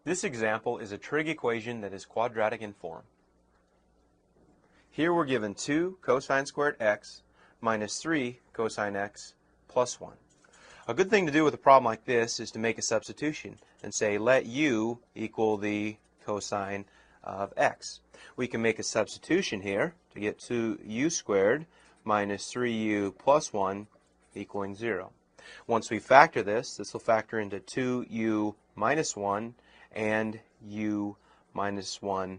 This example is a trig equation that is quadratic in form. Here we're given 2 cosine squared x minus 3 cosine x plus 1. A good thing to do with a problem like this is to make a substitution and say let u equal the cosine of x. We can make a substitution here to get 2u squared minus 3u plus 1 equaling 0. Once we factor this will factor into 2u minus 1 and u minus 1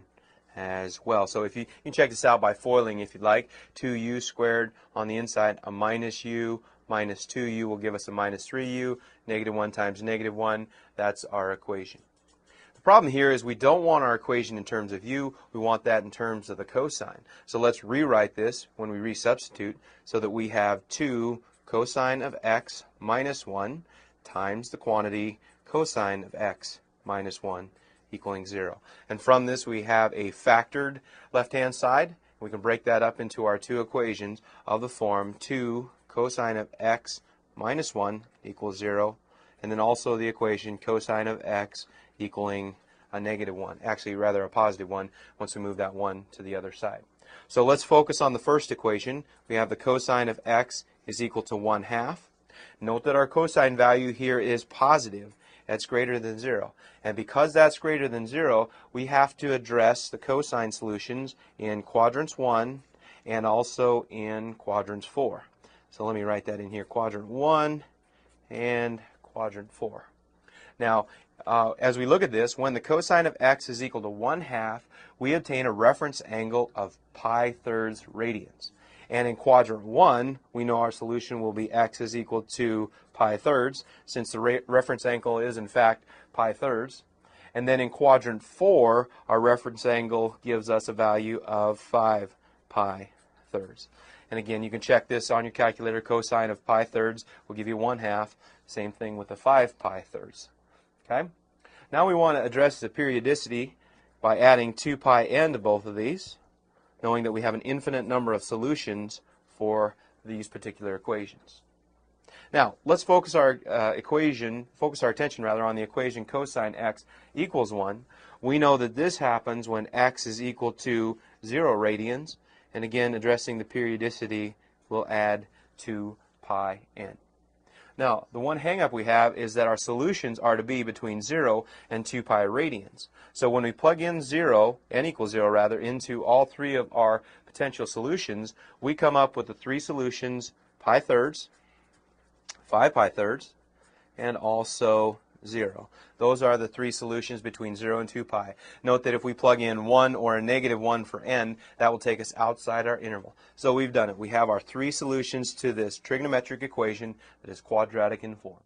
as well. So if you can check this out by foiling if you'd like. 2u squared on the inside, a minus u minus 2u will give us a minus 3u. Negative 1 times negative 1, that's our equation. The problem here is we don't want our equation in terms of u, we want that in terms of the cosine. So let's rewrite this when we resubstitute so that we have 2 cosine of x minus 1 times the quantity cosine of x minus 1 equaling 0. And from this we have a factored left-hand side. We can break that up into our two equations of the form 2 cosine of x minus 1 equals 0, and then also the equation cosine of x equaling a negative 1, actually rather a positive 1 once we move that 1 to the other side. So let's focus on the first equation. We have the cosine of x is equal to 1/2. Note that our cosine value here is positive. That's greater than 0. And because that's greater than 0, we have to address the cosine solutions in quadrants 1 and also in quadrants 4. So let me write that in here, quadrant 1 and quadrant 4. Now, as we look at this, when the cosine of x is equal to 1/2, we obtain a reference angle of pi-thirds radians. And in quadrant 1, we know our solution will be x is equal to pi-thirds, since the reference angle is, in fact, pi-thirds. And then in quadrant 4, our reference angle gives us a value of 5 pi-thirds. And again, you can check this on your calculator. Cosine of pi-thirds will give you 1/2. Same thing with the 5 pi-thirds. Okay? Now we want to address the periodicity by adding 2 pi n to both of these, knowing that we have an infinite number of solutions for these particular equations. Now, let's focus our attention on the equation cosine x equals 1. We know that this happens when x is equal to 0 radians, and again, addressing the periodicity, we'll add 2 pi n. Now, the one hang-up we have is that our solutions are to be between 0 and 2 pi radians. So when we plug in 0, n equals 0 rather, into all three of our potential solutions, we come up with the three solutions, pi-thirds, 5 pi-thirds, and also 0. Those are the three solutions between 0 and 2 pi. Note that if we plug in 1 or a negative 1 for n, that will take us outside our interval. So we've done it. We have our three solutions to this trigonometric equation that is quadratic in form.